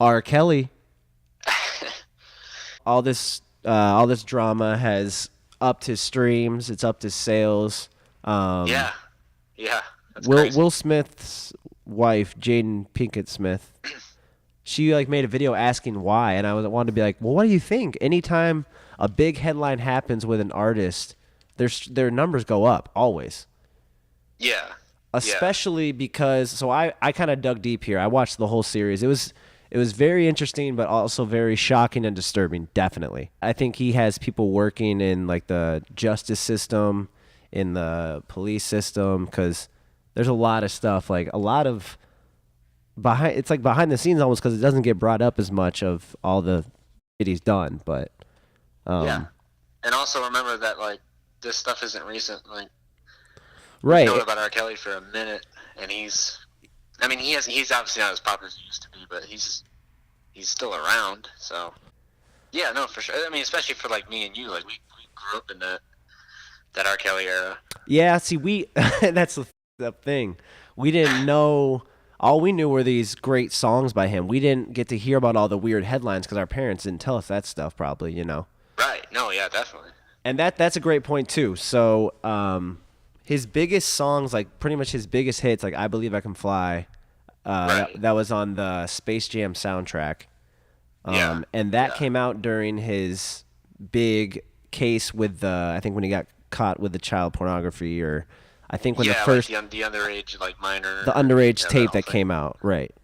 R.Kelly. All this drama has upped his streams. It's upped his sales. Um, Yeah, yeah, that's crazy. Will Smith's wife, Jaden Pinkett Smith, she like made a video asking why, and wanted to be like, well, what do you think? Anytime a big headline happens with an artist, their numbers go up always. Yeah, yeah, Especially because I kind of dug deep here. I watched the whole series. It was very interesting, but also very shocking and disturbing. Definitely, I think he has people working in like the justice system, in the police system, because there's a lot of stuff, like a lot of behind. It's like behind the scenes almost, because it doesn't get brought up as much of all the shit he's done. But yeah. um, And also remember that like this stuff isn't recent. Like we've known right, about R. Kelly for a minute, and I mean, he's obviously not as popular as he used to be, but he's still around. So yeah, no, for sure. I mean, especially for like me and you, like we grew up in that R. Kelly era. yeah. See, we that's the thing. We didn't know. All we knew were these great songs by him. We didn't get to hear about all the weird headlines because our parents didn't tell us that stuff. Probably. Right. No, yeah, definitely. And that's a great point too. So, his biggest songs, like pretty much his biggest hits, like "I Believe I Can Fly," Right. that was on the Space Jam soundtrack, Yeah. and that Yeah. came out during his big case with I think when he got caught with the child pornography, or I think when Yeah, like the underage, like the minor. underage Yeah, that tape whole that thing. came out, right?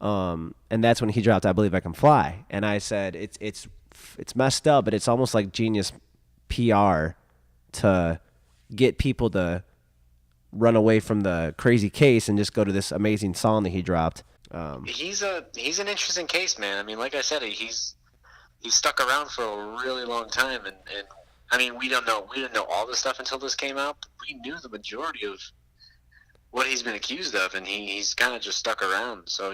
And that's when he dropped "I Believe I Can Fly," and I said it's messed up, but it's almost like genius PR to get people to run away from the crazy case and just go to this amazing song that he dropped. He's an interesting case, man. I mean, like I said, he's stuck around for a really long time, and I mean, we didn't know all this stuff until this came out. But we knew the majority of what he's been accused of, and he's kind of just stuck around. So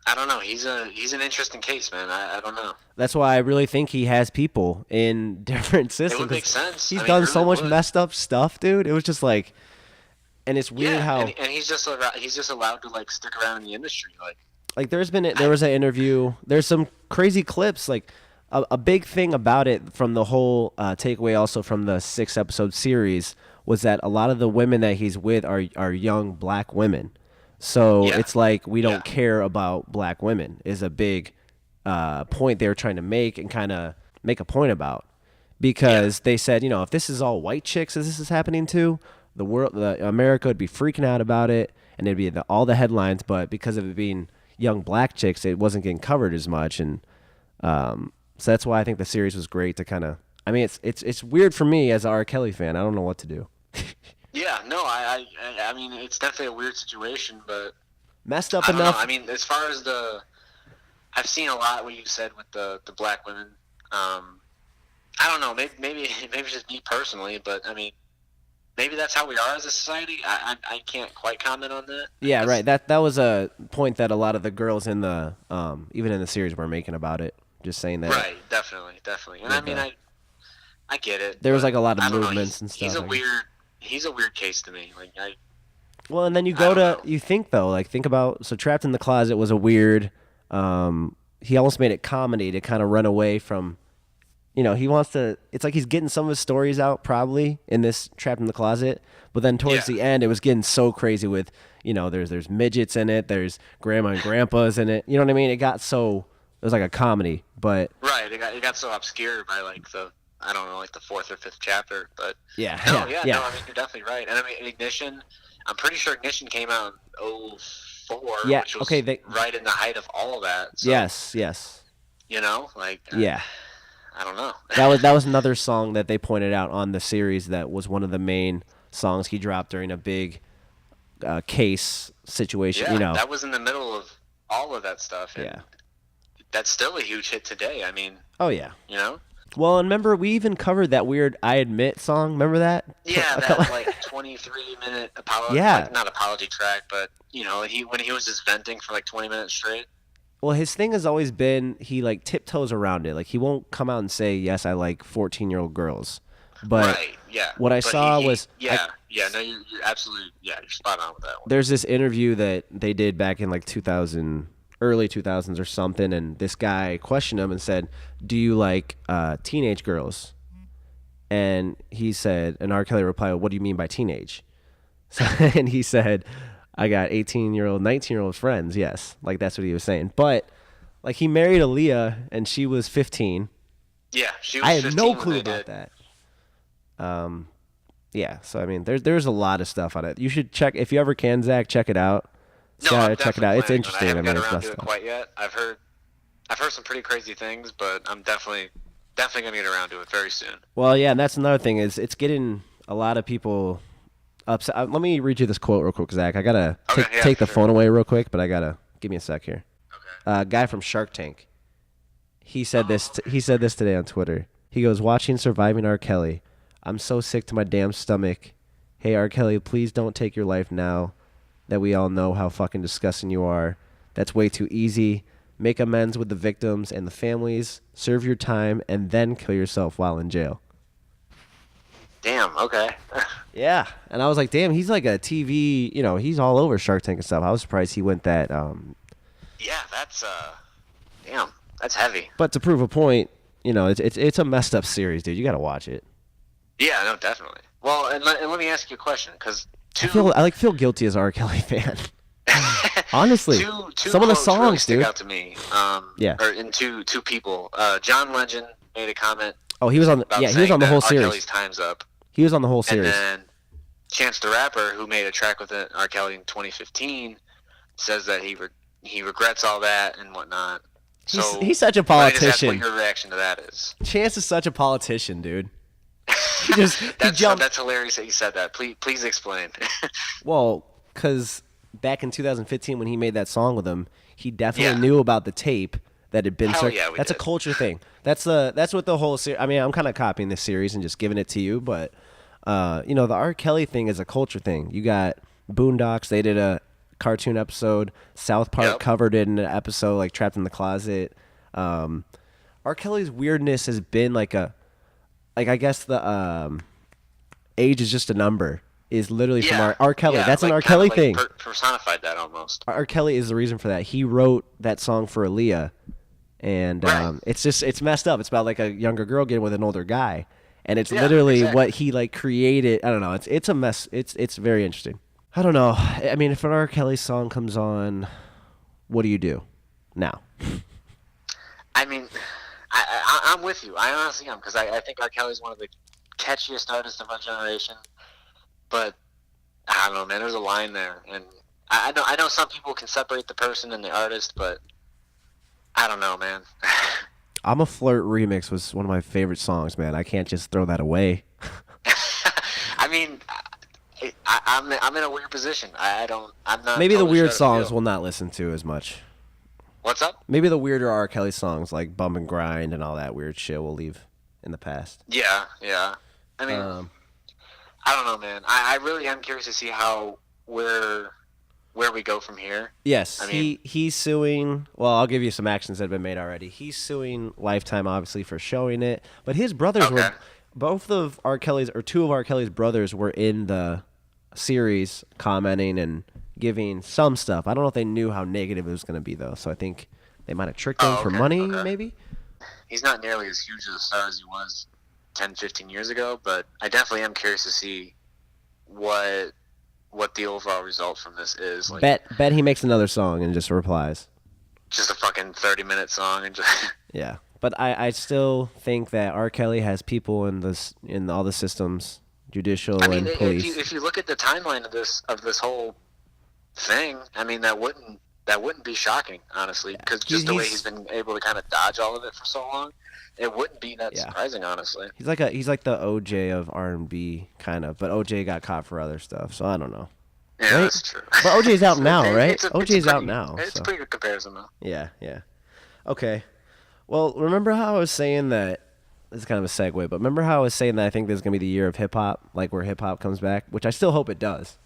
I don't know, he's an interesting case, man. I don't know. That's why I really think he has people in different It systems would make because sense. he's I mean, it done so really much would. messed up stuff, dude. It was just like, and it's weird Yeah, how and he's just allowed to like stick around in the industry. Like like there I was an interview. There's some crazy clips. Like a big thing about it from the whole takeaway, also from the 6 episode series, was that a lot of the women that he's with are young black women. So yeah, it's like we yeah, don't care about black women is a big point they were trying to make and kind of make a point about, yeah, because they said, if this is all white chicks as this is happening to, America would be freaking out about it, and it'd be all the headlines. But because of it being young black chicks, it wasn't getting covered as much, and so that's why I think the series was great to kind of. I mean, it's weird for me as a R. Kelly fan. I don't know what to do. yeah. No, I mean, it's definitely a weird situation, but Messed up I don't know. enough. I mean, as far as I've seen a lot what you said with the black women. I don't know. Maybe it's just me personally, but I mean, maybe that's how we are as a society. I can't quite comment on that. I Yeah, guess. right. That was a point that a lot of the girls in the even in the series were making about it. Just saying that Right. Definitely. Definitely. And I with mean, I get it, there was but like a lot of I don't know. movements and stuff. He's a weird case to me. Like Well, and then I don't know. you think though, like think about, so Trapped in the Closet was a weird. He almost made it comedy to kind of run away from. He wants to. It's like he's getting some of his stories out probably in this Trapped in the Closet, but then towards Yeah. the end, it was getting so crazy with, there's midgets in it, there's grandma and grandpas in it. You know what I mean? It got so it was like a comedy, but Right. It got so obscured by like the I don't know like the fourth or fifth chapter, but yeah, no, yeah, yeah, no. yeah, I mean, you're definitely right. And I mean, Ignition. I'm pretty sure Ignition came out in '04, yeah. which Okay, was right in the height of all of that. So yes, yes, like yeah. I don't know. That was another song that they pointed out on the series that was one of the main songs he dropped during a big case situation. Yeah, that was in the middle of all of that stuff, and Yeah. that's still a huge hit today. I mean, Oh yeah. you know, Well, and remember we even covered that weird "I Admit" song. Remember that? yeah, A couple- that like 23-minute apology, yeah. like not apology track, but when he was just venting for like 20 minutes straight. Well, his thing has always been he like tiptoes around it. Like he won't come out and say, "Yes, I like 14-year-old girls." But Right, yeah. what I But saw was yeah, no, you're absolutely, yeah, you're spot on with that one. there's this interview that they did back in like 2000. early 2000s or something, and this guy questioned him and said, "Do you like teenage girls?" And he said, and R. Kelly replied, "What do you mean by teenage?" So, and he said, "I got 18-year-old, 19-year-old friends." Yes, like that's what he was saying. But like he married Aaliyah, and she was 15. Yeah, she was I had 15 no when clue they about did. that. Yeah. So I mean, there's a lot of stuff on it. You should check if you ever can, Zach. Check it out. No, I'm Check it out. definitely It's planning on it. interesting. I haven't got it's around to messed it up. quite yet. I've heard some pretty crazy things, but I'm definitely gonna get around to it very soon. Well, yeah, and that's another thing is it's getting a lot of people upset. Let me read you this quote real quick, Zach. I gotta take the phone away real quick, but I gotta give me a sec here. Okay. Guy from Shark Tank. He said this. He said this today on Twitter. He goes, "Watching Surviving R. Kelly. I'm so sick to my damn stomach. Hey, R. Kelly, please don't take your life now that we all know how fucking disgusting you are. That's way too easy. Make amends with the victims and the families. Serve your time and then kill yourself while in jail." Damn. Okay. Yeah. And I was like, damn, he's like a TV, he's all over Shark Tank and stuff. I was surprised he went that. Yeah, that's damn. That's heavy. But to prove a point, it's a messed up series, dude. You got to watch it. Yeah, no, definitely. Well, and let me ask you a question, because I feel guilty as an R. Kelly fan. Honestly, two some of the quotes songs, really stick dude. out to me. Yeah. Or in two people. John Legend made a comment. Oh, he was on. About Yeah, he was on the saying whole that R. series. Kelly's time's up. He was on the whole series. And then Chance the Rapper, who made a track with R. Kelly in 2015, says that he regrets all that and whatnot. So He's such a I just ask politician. what your reaction to that is. Chance is such a politician, dude. That's jumped. hilarious that you said that. Please explain. Well, because back in 2015 when he made that song with him, he definitely Yeah. knew about the tape that had been. Hell yeah, we That's did. a culture thing. That's what the whole series. I mean, I'm kind of copying this series and just giving it to you, but the R. Kelly thing is a culture thing. You got Boondocks. They did a cartoon episode. South Park covered it in an episode, like Trapped in the Closet. R. Kelly's weirdness has been like I guess the age is just a number is literally from R. Kelly. Yeah, That's an like, R. Kelly kind of, thing. Personified that almost. R. Kelly is the reason for that. He wrote that song for Aaliyah, and Right. it's messed up. It's about like a younger girl getting with an older guy, and it's Yeah, literally exactly. what he like created. I don't know. It's a mess. It's very interesting. I don't know. I mean, if an R. Kelly song comes on, what do you do now? I mean, I'm with you. I honestly am, because I think R. Kelly's one of the catchiest artists of our generation. But I don't know, man. There's a line there, and I know some people can separate the person and the artist, but I don't know, man. I'm a Flirt remix was one of my favorite songs, man. I can't just throw that away. I mean, I'm in a weird position. I'm not. Maybe the totally weird sure how to songs feel. we'll not listen to as much. What's up? Maybe the weirder R. Kelly songs like Bump and Grind and all that weird shit we'll leave in the past. Yeah. I mean, I don't know, man. I really am curious to see where we go from here. Yes, I mean- he's suing. Well, I'll give you some actions that have been made already. He's suing Lifetime, obviously, for showing it. But his brothers were, Okay. both of R. Kelly's, or two of R. Kelly's brothers were in the series commenting and giving some stuff. I don't know if they knew how negative it was going to be, though. So I think they might have tricked him for okay, money, okay. maybe? He's not nearly as huge of a star as he was 10, 15 years ago, but I definitely am curious to see what the overall result from this is. Like, Bet he makes another song and just replies. just a fucking 30-minute song and just Yeah, but I still think that R. Kelly has people in all the systems, judicial I mean, and police. if you look at the timeline of this whole thing, I mean, that wouldn't be shocking, honestly, because just the way he's been able to kind of dodge all of it for so long, it wouldn't be that surprising, honestly. He's like the OJ of R&B kind of, but OJ got caught for other stuff, so I don't know. Yeah, Right? that's true. But OJ's out now, right? It's OJ's pretty- out now. It's so. a pretty good comparison, though. Yeah. Okay. Well, remember how I was saying that? This is kind of a segue, but remember how I was saying that I think this is gonna be the year of hip hop, like where hip hop comes back, which I still hope it does.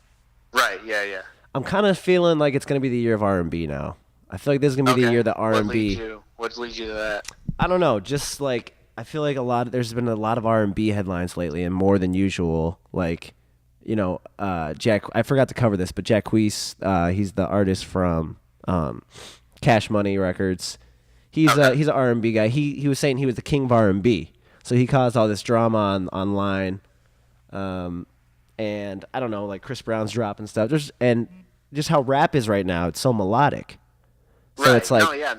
Right? Yeah. I'm kind of feeling like it's gonna be the year of R&B now. I feel like this is gonna be the year that R&B. What leads you to that? I don't know. Just like I feel like there's been a lot of R&B headlines lately, and more than usual. Like, Jack. I forgot to cover this, but Jack Weiss, he's the artist from Cash Money Records. He's an R&B guy. He was saying he was the king of R&B. So he caused all this drama online. And I don't know, like Chris Brown's dropping stuff. And just how rap is right now, it's so melodic. So right. it's like it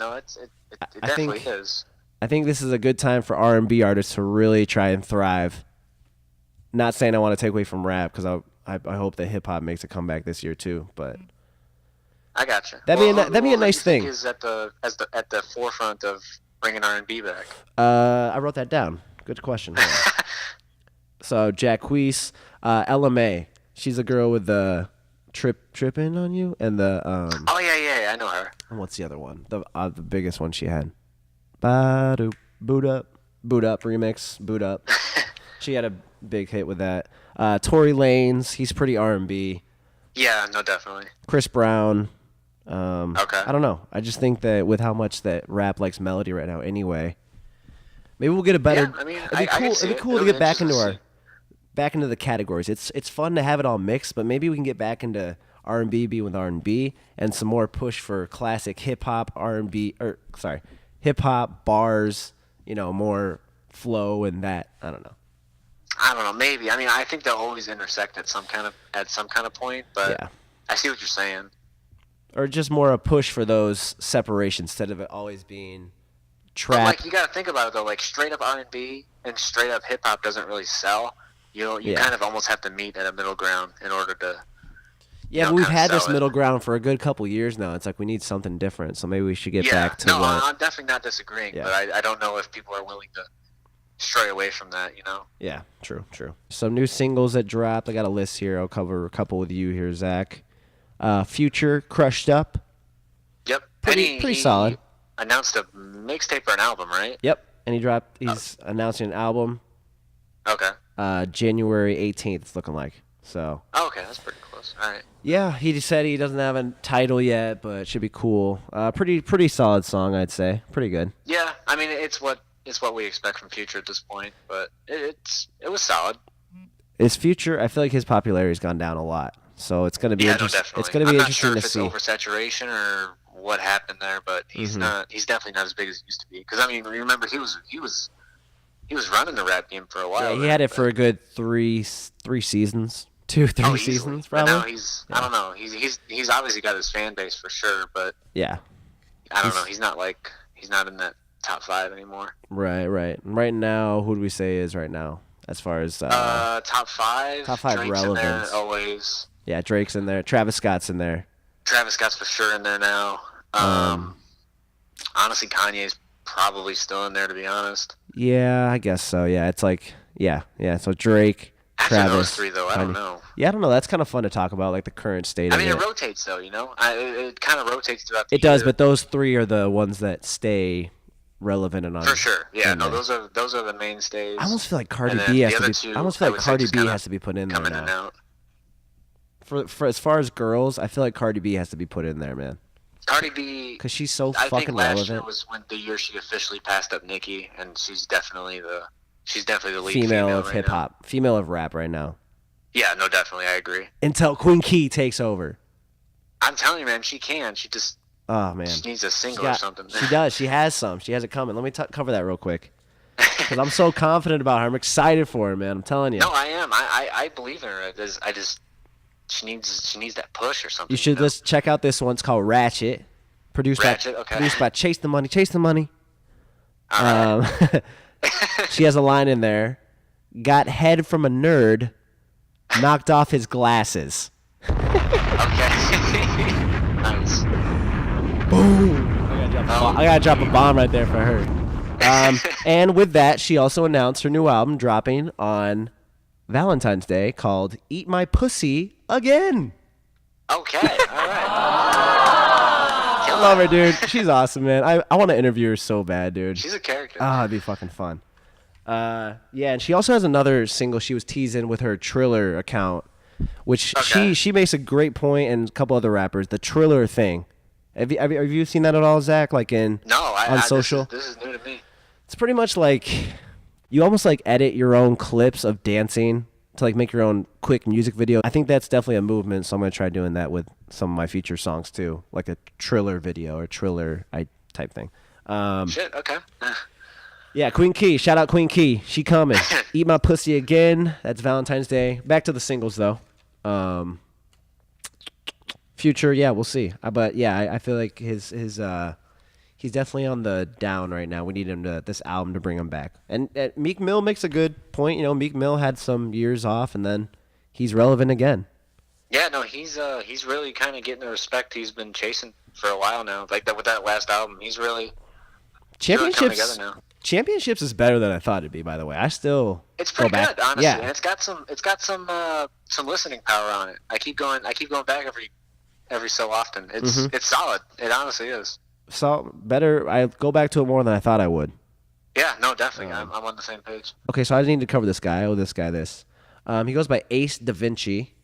definitely is. I think this is a good time for R&B artists to really try and thrive. Not saying I want to take away from rap because I hope that hip hop makes a comeback this year too, but I gotcha. That'd be a nice thing. Is at the forefront of bringing R&B back? I wrote that down. Good question. So Jacquees, LMA, she's a girl with the tripping on you, and the Oh yeah, I know her. And what's the other one? The biggest one she had. Boot up remix. Boot up. She had a big hit with that. Tory Lanez, he's pretty R&B. Yeah, no, definitely. Chris Brown. Okay. I don't know. I just think that with how much that rap likes melody right now, anyway, maybe we'll get a better. Yeah, I mean, it'd be cool to get back into the categories. It's fun to have it all mixed, but maybe we can get back into R&B, with R&B, and some more push for classic hip hop hip hop bars. More flow and that. I don't know. Maybe. I mean, I think they'll always intersect at some kind of point. But yeah. I see what you're saying. Or just more a push for those separations instead of it always being trap. But like, you got to think about it though. Like straight up R&B and straight up hip hop doesn't really sell. You kind of almost have to meet at a middle ground in order to. Yeah, but we've had this middle ground for a good couple years now. It's like we need something different, so maybe we should get back to. No, I'm definitely not disagreeing, but I don't know if people are willing to stray away from that. Yeah, true. Some new singles that dropped. I got a list here. I'll cover a couple with you here, Zach. Future, Crushed Up. Yep, pretty solid. Announced a mixtape or an album, right? Yep, and he's announcing an album. Okay. January 18th. It's looking like. So. Okay, that's pretty close. All right. Yeah, he just said he doesn't have a title yet, but it should be cool. Pretty solid song, I'd say. Pretty good. Yeah, I mean it's what we expect from Future at this point, but it was solid. His Future, I feel like his popularity's gone down a lot, so it's gonna be interesting. It's gonna be interesting to see. I'm not sure if it's oversaturation or what happened there, but he's not. He's definitely not as big as he used to be. Because I mean, remember he was running the rap game for a while. Yeah, he had it for a good three seasons. 2-3 seasons, probably. But now I don't know. He's obviously got his fan base for sure, but yeah, I don't know. He's not in that top 5 anymore. Right. Right now, who do we say is right now as far as top 5? Top 5 Drake's relevance. in there, always. Yeah, Drake's in there. Travis Scott's in there. Travis Scott's for sure in there now. Honestly, Kanye's probably still in there, to be honest. Yeah, I guess so. Yeah, it's like yeah. So Drake. After Travis, those 3, though, I don't know. Yeah, I don't know. That's kind of fun to talk about, like the current state of it. I mean, it rotates, though, it kind of rotates throughout the year. It does, but those 3 are the ones that stay relevant and on. For sure, yeah. No, those are the mainstays. I almost feel like Cardi B has to be. I almost feel like Cardi B has to be put in there now. In and out. For as far as girls, I feel like Cardi B has to be put in there, man. Cardi B, because she's so fucking relevant. I think last year was when the year she officially passed up Nicki, and she's definitely the lead female of right hip hop, female of rap right now. Yeah, no, definitely, I agree. Until Queen Key takes over. I'm telling you, man, she can. She just. Oh man. She needs a single or something. She does. She has some. She has it coming. Let me cover that real quick. Because I'm so confident about her. I'm excited for her, man. I'm telling you. No, I am. I believe in her. She needs that push or something. You should just check out this one. It's called Ratchet. Produced by Chase the Money. Chase the Money. She has a line in there. Got head from a nerd. Knocked off his glasses. Okay. Nice. Boom. I gotta drop a bomb right there for her. And with that, she also announced her new album dropping on Valentine's Day called Eat My Pussy Again. Okay, all right. I love her, dude. She's awesome, man. I want to interview her so bad, dude. She's a character. It'd be fucking fun. Yeah, and she also has another single she was teasing with her Triller account, which she makes a great point, and a couple other rappers, the Triller thing. Have you seen that at all, Zach? Like on social? This is new to me. It's pretty much like you almost like edit your own clips of dancing to like make your own quick music video. I think that's definitely a movement, so I'm gonna try doing that with some of my future songs too, like a Triller video or Triller type thing. Shit. Okay. Yeah, Queen Key. Shout out Queen Key. She coming. Eat My Pussy Again. That's Valentine's Day. Back to the singles though. Future, yeah, we'll see. But yeah, I feel like his he's definitely on the down right now. We need him to this album to bring him back. And Meek Mill makes a good point. You know, Meek Mill had some years off, and then he's relevant again. Yeah, no, he's really kind of getting the respect he's been chasing for a while now. Like that with that last album, he's really coming together now. Championships is better than I thought it'd be. By the way, I still it's pretty go back. good, honestly. Yeah. And it's got some listening power on it. I keep going back every so often. It's solid. It honestly is. So better. I go back to it more than I thought I would. Yeah, no, definitely. I'm on the same page. Okay, so I need to cover this guy. I owe this guy this. He goes by Ace Da Vinci.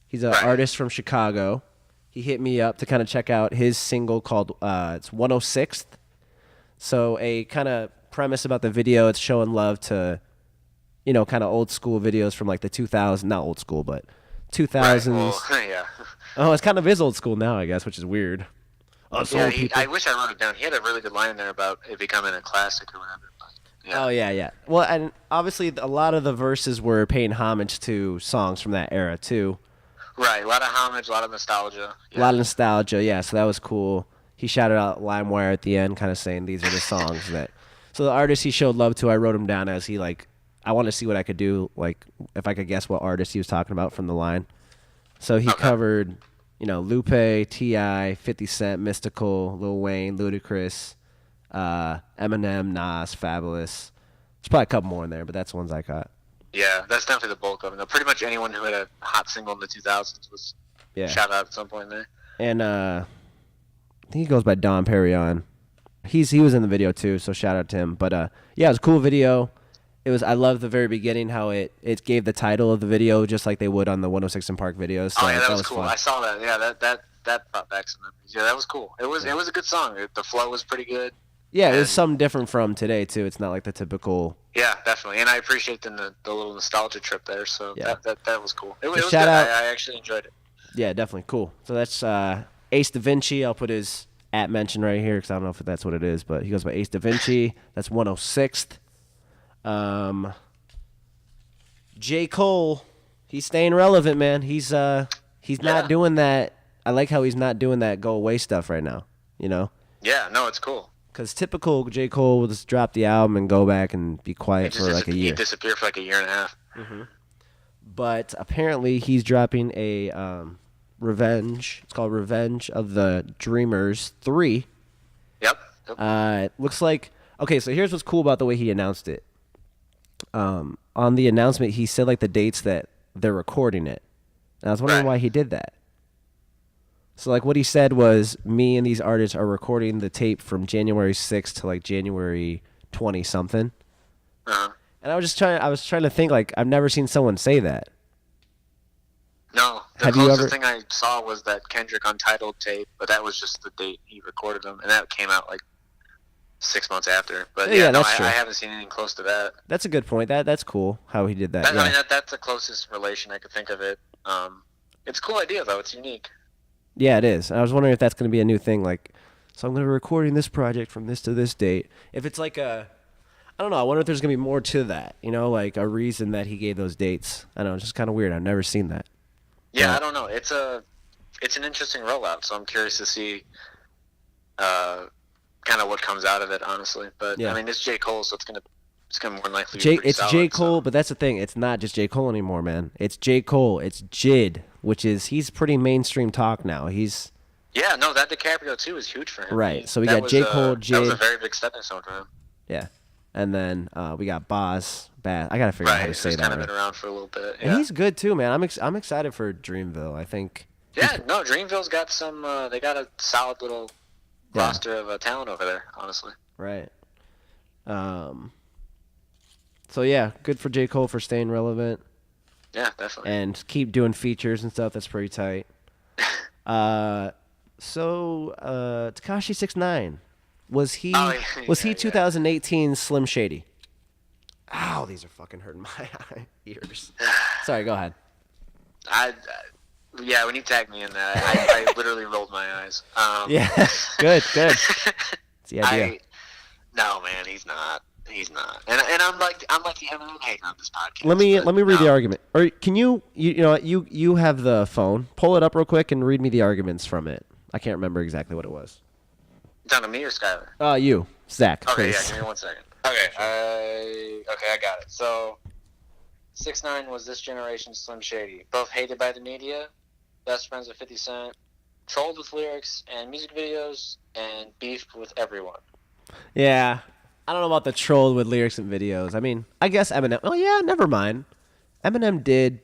He's an artist from Chicago. He hit me up to kind of check out his single called it's 106th. So a kind of premise about the video, it's showing love to, you know, kind of old school videos from like the 2000s, not old school, but 2000s. Right, well, yeah. Oh, it's kind of is old school now, I guess, which is weird. Yeah, I wish I wrote it down. He had a really good line in there about it becoming a classic or whatever. But, yeah. Oh, yeah. Well, and obviously a lot of the verses were paying homage to songs from that era, too. Right, a lot of homage, a lot of nostalgia. Yeah. A lot of nostalgia, yeah, so that was cool. He shouted out LimeWire at the end, kind of saying these are the songs that... So the artist he showed love to, I wrote him down as he, like... I want to see what I could do, like, if I could guess what artist he was talking about from the line. So he covered, you know, Lupe, T.I., 50 Cent, Mystical, Lil Wayne, Ludacris, Eminem, Nas, Fabulous. There's probably a couple more in there, but that's the ones I caught. Yeah, that's definitely the bulk of it. Pretty much anyone who had a hot single in the 2000s was shouted out at some point there. And I think he goes by Don Perignon. He was in the video too, so shout out to him. But yeah, it was a cool video. I love the very beginning how it gave the title of the video just like they would on the 106 in Park videos. So oh yeah, that was cool. Fun. I saw that. Yeah, that brought back some memories. Yeah, that was cool. It was a good song. The flow was pretty good. Yeah, it was something different from today too. It's not like the typical. Yeah, definitely. And I appreciate the little nostalgia trip there. So yeah. that was cool. It was good. Shout out, I actually enjoyed it. Yeah, definitely cool. So that's Ace Da Vinci. I'll put his @ mention right here because I don't know if that's what it is, but he goes by Ace Da Vinci. That's 106th. J. Cole, he's staying relevant, man. He's not doing that. I like how he's not doing that go away stuff right now. You know? Yeah, no, it's cool. Because typical J. Cole will just drop the album and go back and be quiet for like a year. He disappeared for like a year and a half. Mm-hmm. But apparently he's dropping a Revenge. It's called Revenge of the Dreamers 3. Yep. It looks like... Okay, so here's what's cool about the way he announced it. On the announcement, he said like the dates that they're recording it. And I was wondering why he did that. So like what he said was, me and these artists are recording the tape from January 6th to like January 20 something. Uh-huh. And I was trying to think, like, I've never seen someone say that. No, the closest thing I saw was that Kendrick Untitled tape, but that was just the date he recorded them, and that came out like 6 months after. But yeah, no, I haven't seen anything close to that. That's a good point. That's cool how he did that. I mean, that's the closest relation I could think of it. It's a cool idea though. It's unique. Yeah, it is. I was wondering if that's going to be a new thing. Like, so I'm going to be recording this project from this to this date. If it's like I don't know. I wonder if there's going to be more to that. You know, like a reason that he gave those dates. I don't know. It's just kind of weird. I've never seen that. Yeah, I don't know. It's an interesting rollout. So I'm curious to see kind of what comes out of it, honestly. But I mean, it's J. Cole, so it's gonna more than likely be pretty solid, J. Cole, but that's the thing. It's not just J. Cole anymore, man. It's J. Cole. It's Jid, he's pretty mainstream talk now. Yeah, no, that DiCaprio too is huge for him. Right. So we got J. Cole, Jid. That was a very big stepping stone for him. Yeah. And then we got Baz. I gotta figure out how to say that. He's kind of been around for a little bit. Yeah. And he's good too, man. I'm excited for Dreamville. I think. Yeah, no, Dreamville's got some. They got a solid little roster of talent over there, honestly. Right. So yeah, good for J. Cole for staying relevant. Yeah, definitely. And keep doing features and stuff. That's pretty tight. So Tekashi 6ix9ine. Was he 2018 Slim Shady? Ouch. Oh, these are fucking hurting my ears. Sorry, go ahead. Yeah, when you tagged me in that, I literally rolled my eyes. Yeah, good. It's the idea. No, man, he's not. He's not. And I'm like the Eminem hater on this podcast. Let me read the argument. Or can you have the phone. Pull it up real quick and read me the arguments from it. I can't remember exactly what it was. Down to me or Skyler? You, Zach. Okay, please. yeah, give me 1 second. Okay, I got it. So 6ix9ine was this generation's Slim Shady. Both hated by the media, best friends with 50 Cent, trolled with lyrics and music videos, and beefed with everyone. Yeah. I don't know about the troll with lyrics and videos. I mean, I guess Eminem. Oh, yeah, never mind. Eminem did,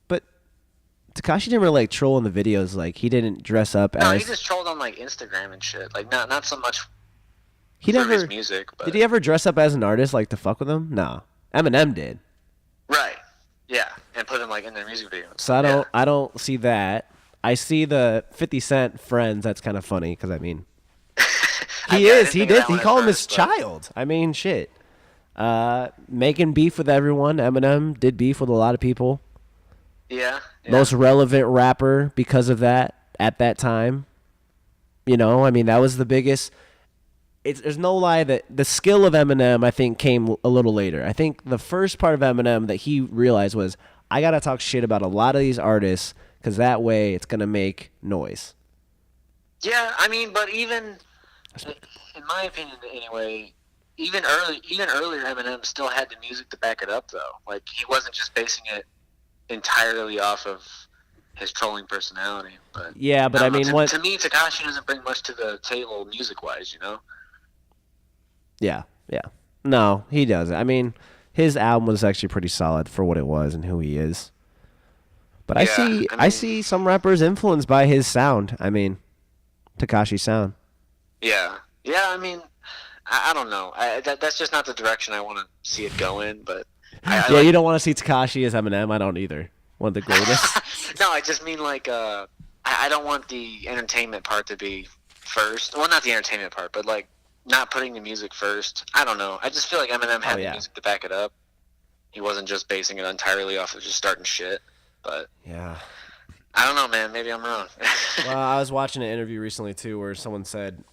but Tekashi didn't really, like, troll in the videos. Like, he didn't dress up as... No, he just trolled on, like, Instagram and shit. Like, not so much his music. But... Did he ever dress up as an artist, like, to fuck with him? No. Eminem did. Right. Yeah, and put him, like, in their music videos. So I don't see that. I see the 50 Cent friends. That's kind of funny, because, I mean... He called him his child. I mean, shit. Making beef with everyone. Eminem did beef with a lot of people. Yeah. Most relevant rapper because of that at that time. You know, I mean, that was the biggest. There's no lie that the skill of Eminem, I think, came a little later. I think the first part of Eminem that he realized was, I got to talk shit about a lot of these artists because that way it's going to make noise. Yeah, I mean, but even... In my opinion, anyway, even earlier Eminem still had the music to back it up, though. Like, he wasn't just basing it entirely off of his trolling personality. But yeah, but I mean, to me, Tekashi doesn't bring much to the table music-wise, you know? Yeah. No, he doesn't. I mean, his album was actually pretty solid for what it was and who he is. But I see some rappers influenced by his sound. I mean, Tekashi's sound. Yeah. I mean, I don't know. That's just not the direction I want to see it go in. But you don't want to see Tekashi as Eminem. I don't either. One of the greatest. No, I just mean like I don't want the entertainment part to be first. Well, not the entertainment part, but like not putting the music first. I don't know. I just feel like Eminem had the music to back it up. He wasn't just basing it entirely off of just starting shit. But yeah. I don't know, man. Maybe I'm wrong. Well, I was watching an interview recently too, where someone said,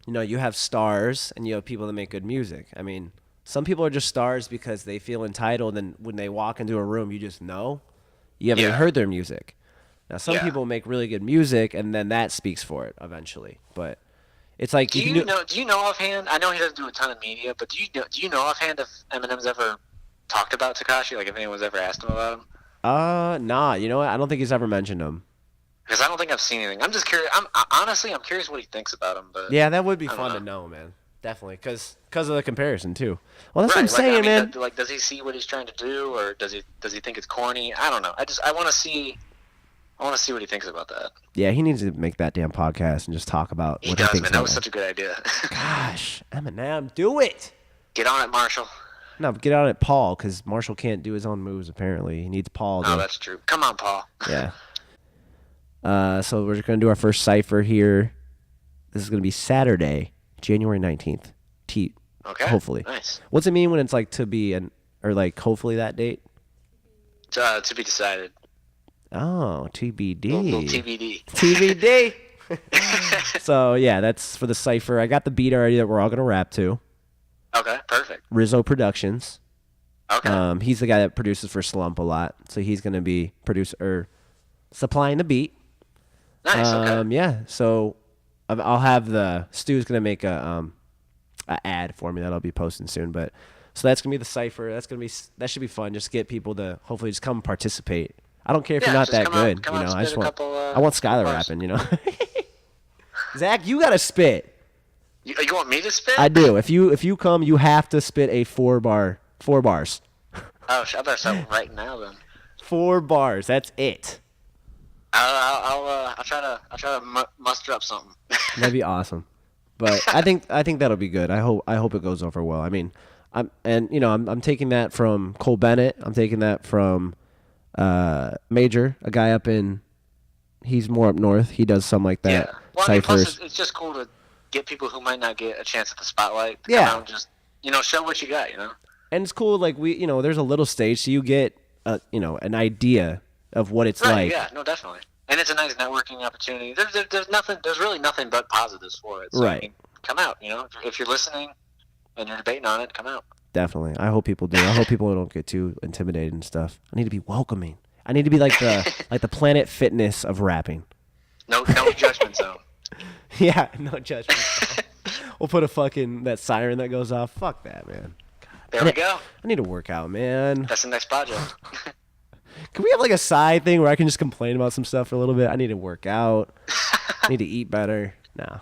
you know, you have stars and you have people that make good music. I mean, some people are just stars because they feel entitled, and when they walk into a room, you just know. You haven't even heard their music. Now, some people make really good music, and then that speaks for it eventually. But it's like, do you know offhand? I know he doesn't do a ton of media, but do you know offhand if Eminem's ever talked about Tekashi? Like, if anyone's ever asked him about him? Nah. You know what? I don't think he's ever mentioned him. Because I don't think I've seen anything. I'm just curious. I'm curious what he thinks about him. But yeah, that would be fun to know, man. Definitely, because of the comparison too. Well, that's what I'm saying, man. Does he see what he's trying to do, or does he think it's corny? I don't know. I want to see what he thinks about that. Yeah, he needs to make that damn podcast and just talk about what he thinks. Man, that was such a good idea. Gosh, Eminem, do it. Get on it, Marshall. No, but get on it, Paul, because Marshall can't do his own moves. Apparently, he needs Paul. Oh, that's true. Come on, Paul. Yeah. So we're just going to do our first cipher here. This is going to be Saturday, January 19th. Okay. Hopefully. Nice. What's it mean when it's like to be or like hopefully that date? To be decided. Oh, TBD. Little TBD. TBD. So, yeah, that's for the cipher. I got the beat already that we're all going to rap to. Okay, perfect. Rizzo Productions. Okay. He's the guy that produces for Slump a lot. So he's going to be supplying the beat. Nice, okay. Yeah, so I'll have Stu's going to make a ad for me that I'll be posting soon. But so that's going to be the cipher. That should be fun. Just get people to hopefully just come participate. I don't care if you're not that good. I want Skylar rapping, you know. Zach, you got to spit. You want me to spit? I do. If you come, you have to spit a 4 bars. Oh, I better start right now then. 4 bars. That's it. I'll try to muster up something. That'd be awesome. But I think that'll be good. I hope it goes over well. I mean, I'm taking that from Cole Bennett. I'm taking that from Major, a guy he's more up north. He does something like that. Yeah. Well, I mean, plus it's just cool to get people who might not get a chance at the spotlight. To come out and just show what you got. And it's cool, like, there's a little stage, so you get, an idea of what it's like. Yeah, no, definitely. And it's a nice networking opportunity. There's really nothing but positives for it. So, Right. I mean, come out, if you're listening and you're debating on it, come out. Definitely. I hope people do. I hope people don't get too intimidated and stuff. I need to be welcoming. I need to be like the Planet Fitness of rapping. No judgment zone. Yeah, no judgment. We'll put that siren that goes off. Fuck that, man. There we go. I need to work out, man. That's the next project. Can we have like a side thing where I can just complain about some stuff for a little bit? I need to work out. I need to eat better. No.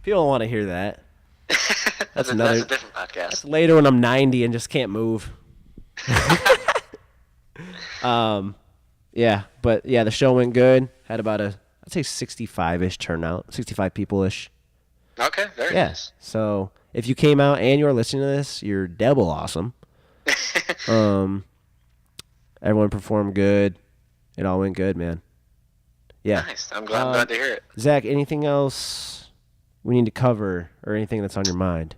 People don't want to hear that. That's a different podcast. That's later when I'm 90 and just can't move. Yeah, but yeah, the show went good. Had about I'd say 65-ish turnout, 65 people-ish. Okay, very nice. So if you came out and you're listening to this, you're double awesome. Everyone performed good. It all went good, man. Yeah. Nice. I'm glad to hear it. Zach, anything else we need to cover or anything that's on your mind?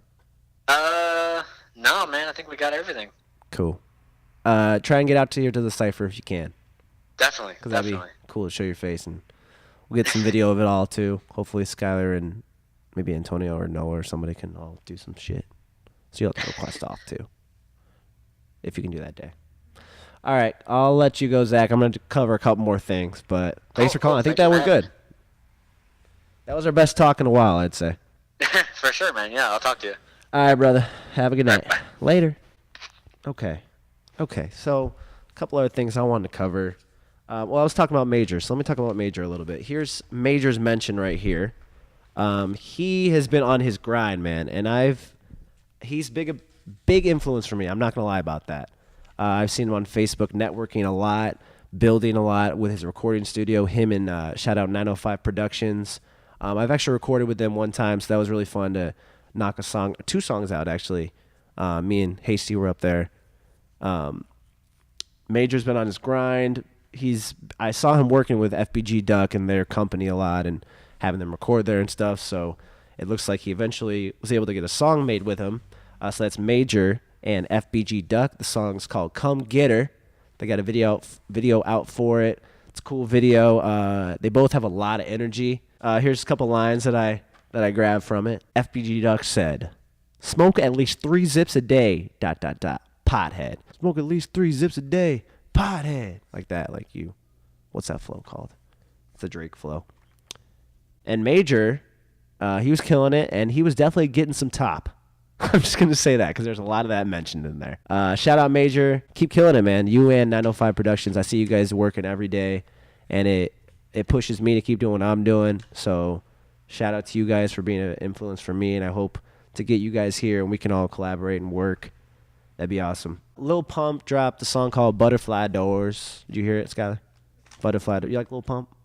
No, man. I think we got everything. Cool. Try and get out to the Cypher if you can. Definitely. Because that'd be cool to show your face, and we'll get some video of it all too. Hopefully Skylar and maybe Antonio or Noah or somebody can all do some shit. So you'll have to request off too, if you can do that day. All right, I'll let you go, Zach. I'm going to cover a couple more things, but thanks for calling. I think that went good. That was our best talk in a while, I'd say. For sure, man. Yeah, I'll talk to you. All right, brother. Have a good night. Later. Okay, so a couple other things I wanted to cover. I was talking about Major, so let me talk about Major a little bit. Here's Major's mention right here. He has been on his grind, man, and he's a big influence for me. I'm not going to lie about that. I've seen him on Facebook networking a lot, building a lot with his recording studio, him and shout out 905 Productions. I've actually recorded with them one time, so that was really fun to knock two songs out, actually. Me and Hasty were up there. Major's been on his grind. I saw him working with FBG Duck and their company a lot and having them record there and stuff, so it looks like he eventually was able to get a song made with him. So that's Major and FBG Duck. The song's called Come Get Her. They got a video out for it. It's a cool video. They both have a lot of energy. Here's a couple lines that I grabbed from it. FBG Duck said, "Smoke at least 3 zips a day, ... pothead. Smoke at least 3 zips a day, pothead." Like that, like you. What's that flow called? It's the Drake flow. And Major, he was killing it, and he was definitely getting some top. I'm just going to say that because there's a lot of that mentioned in there. Shout out Major. Keep killing it, man. You and 905 Productions. I see you guys working every day, and it pushes me to keep doing what I'm doing. So shout out to you guys for being an influence for me, and I hope to get you guys here and we can all collaborate and work. That'd be awesome. Lil Pump dropped a song called Butterfly Doors. Did you hear it, Skylar? Butterfly Doors. You like Lil Pump?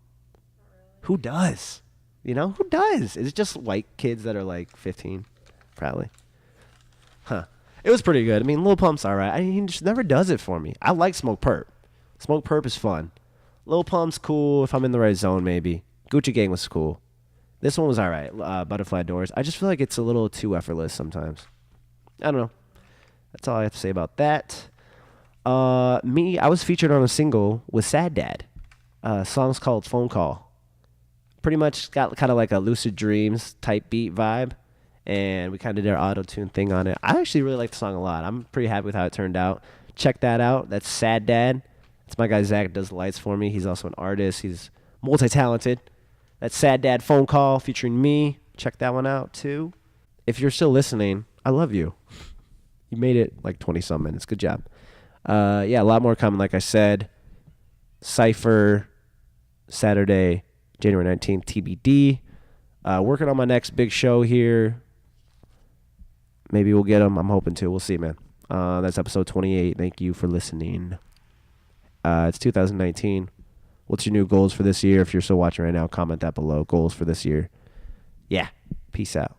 Who does? Who does? Is it just white kids that are like 15? Probably. Huh. It was pretty good. I mean, Lil Pump's all right. He just never does it for me. I like Smoke Perp. Smoke Perp is fun. Lil Pump's cool if I'm in the right zone, maybe. Gucci Gang was cool. This one was all right. Butterfly Doors. I just feel like it's a little too effortless sometimes. I don't know. That's all I have to say about that. I was featured on a single with Sad Dad. Song's called Phone Call. Pretty much got kind of like a Lucid Dreams type beat vibe. And we kind of did our auto-tune thing on it. I actually really like the song a lot. I'm pretty happy with how it turned out. Check that out. That's Sad Dad. That's my guy Zach, does the lights for me. He's also an artist. He's multi-talented. That's Sad Dad Phone Call featuring me. Check that one out too. If you're still listening, I love you. You made it like 20-some minutes. Good job. Yeah, a lot more coming, like I said. Cypher, Saturday, January 19th, TBD. Working on my next big show here. Maybe we'll get them. I'm hoping to. We'll see, man. That's episode 28. Thank you for listening. It's 2019. What's your new goals for this year? If you're still watching right now, comment that below. Goals for this year. Yeah. Peace out.